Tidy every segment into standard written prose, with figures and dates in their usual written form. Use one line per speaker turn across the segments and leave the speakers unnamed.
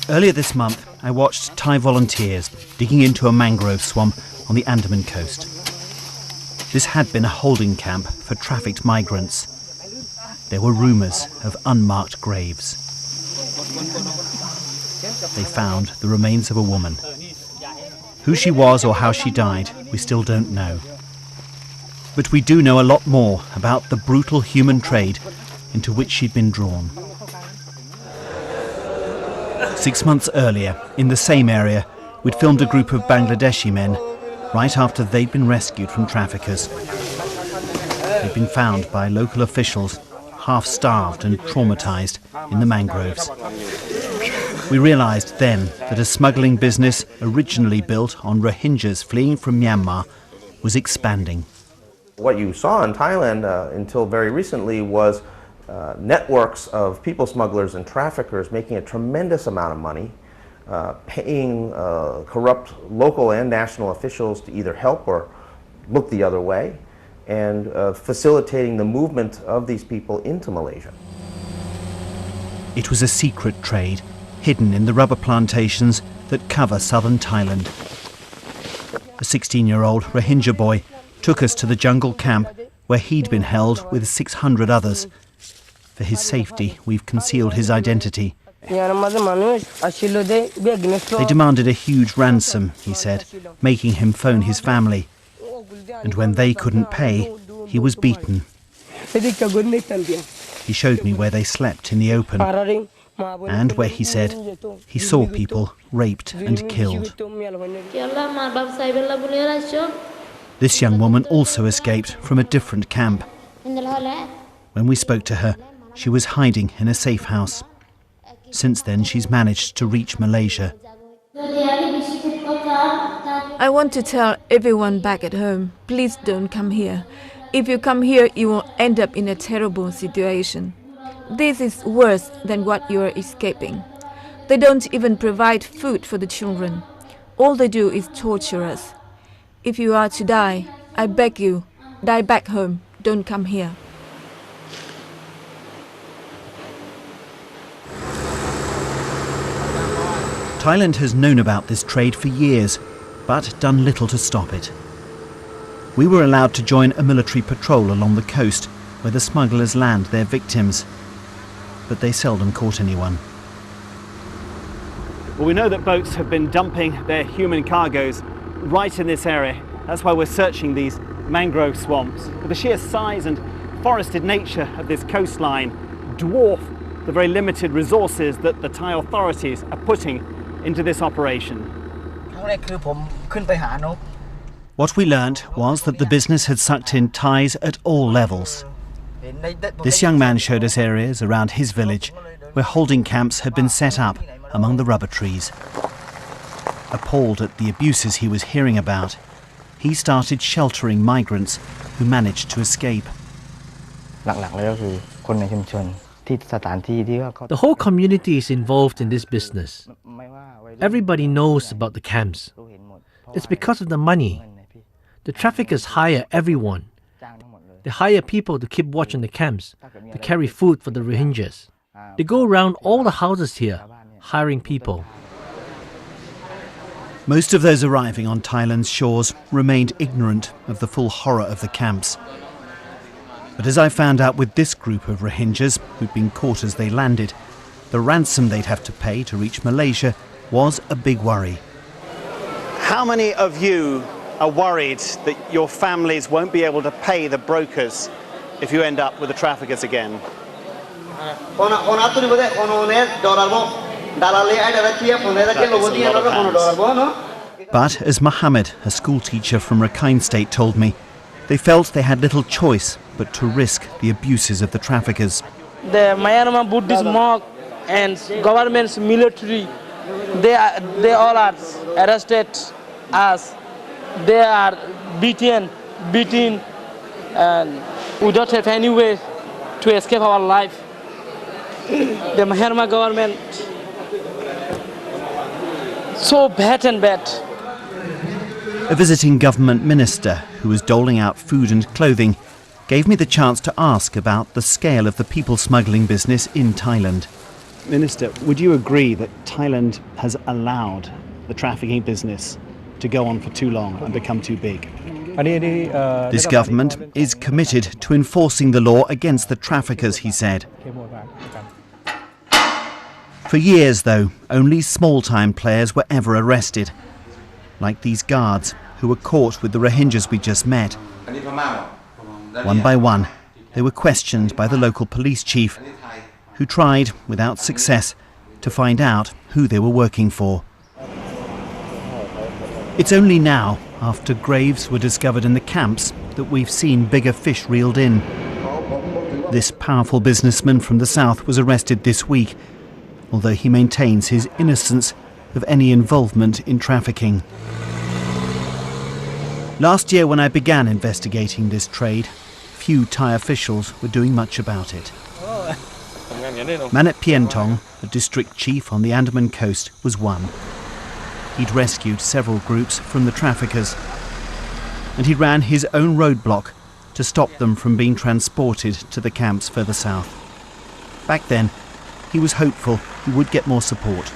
Earlier this month, I watched Thai volunteers digging into a mangrove swamp on the Andaman coast. This had been a holding camp for trafficked migrants. There were rumours of unmarked graves. They found the remains of a woman. Who she was or how she died, we still don't know. But we do know a lot more about the brutal human trade into which she'd been drawn. 6 months earlier, in the same area, we'd filmed a group of Bangladeshi men right after they'd been rescued from traffickers. They'd been found by local officials, half-starved and traumatised, in the mangroves. We realised then that a smuggling business originally built on Rohingyas fleeing from Myanmar was expanding.
What you saw in Thailand until very recently was networks of people smugglers and traffickers making a tremendous amount of money, paying corrupt local and national officials to either help or look the other way, and facilitating the movement of these people into Malaysia.
It was a secret trade, hidden in the rubber plantations that cover southern Thailand. A 16-year-old Rohingya boy took us to the jungle camp where he'd been held with 600 others. For his safety, we've concealed his identity. They demanded a huge ransom, he said, making him phone his family. And when they couldn't pay, he was beaten. He showed me where they slept in the open, and where he said he saw people raped and killed. This young woman also escaped from a different camp. When we spoke to her, she was hiding in a safe house. Since then, she's managed to reach Malaysia.
I want to tell everyone back at home, please don't come here. If you come here, you will end up in a terrible situation. This is worse than what you are escaping. They don't even provide food for the children. All they do is torture us. If you are to die, I beg you, die back home, don't come here.
Thailand has known about this trade for years, but done little to stop it. We were allowed to join a military patrol along the coast where the smugglers land their victims, but they seldom caught anyone. Well, we know that boats have been dumping their human cargoes right in this area. That's why we're searching these mangrove swamps. But the sheer size and forested nature of this coastline dwarf the very limited resources that the Thai authorities are putting into this operation. What we learnt was that the business had sucked in Thais at all levels. This young man showed us areas around his village where holding camps had been set up among the rubber trees. Appalled at the abuses he was hearing about, he started sheltering migrants who managed to escape.
The whole community is involved in this business. Everybody knows about the camps. It's because of the money. The traffickers hire everyone. They hire people to keep watch on the camps, to carry food for the Rohingyas. They go around all the houses here, hiring people.
Most of those arriving on Thailand's shores remained ignorant of the full horror of the camps. But as I found out with this group of Rohingyas who'd been caught as they landed, the ransom they'd have to pay to reach Malaysia was a big worry. How many of you are worried that your families won't be able to pay the brokers if you end up with the traffickers again? But as Mohammed, a school teacher from Rakhine State, told me, they felt they had little choice but to risk the abuses of the traffickers.
The Myanmar Buddhist monk and government's military, they all are arrested us. They are beaten, and we don't have any way to escape our life. The Myanmar government, so bad and bad.
A visiting government minister who was doling out food and clothing gave me the chance to ask about the scale of the people smuggling business in Thailand. Minister, would you agree that Thailand has allowed the trafficking business to go on for too long and become too big?
This government is committed to enforcing the law against the traffickers, he said.
For years, though, only small-time players were ever arrested, like these guards who were caught with the Rohingyas we just met. One by one, they were questioned by the local police chief, who tried, without success, to find out who they were working for. It's only now, after graves were discovered in the camps, that we've seen bigger fish reeled in. This powerful businessman from the south was arrested this week, although he maintains his innocence of any involvement in trafficking. Last year, when I began investigating this trade, few Thai officials were doing much about it. Manat Pientong, a district chief on the Andaman coast, was one. He'd rescued several groups from the traffickers, and he ran his own roadblock to stop them from being transported to the camps further south. Back then, he was hopeful he would get more support.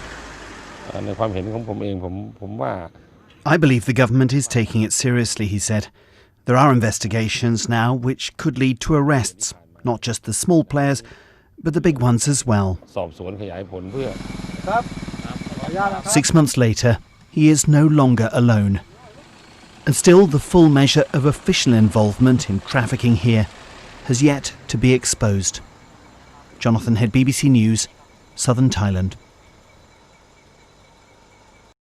I believe the government is taking it seriously, he said. There are investigations now which could lead to arrests, not just the small players, but the big ones as well. 6 months later, he is no longer alone. And still, the full measure of official involvement in trafficking here has yet to be exposed. Jonathan Head, BBC News, Southern Thailand.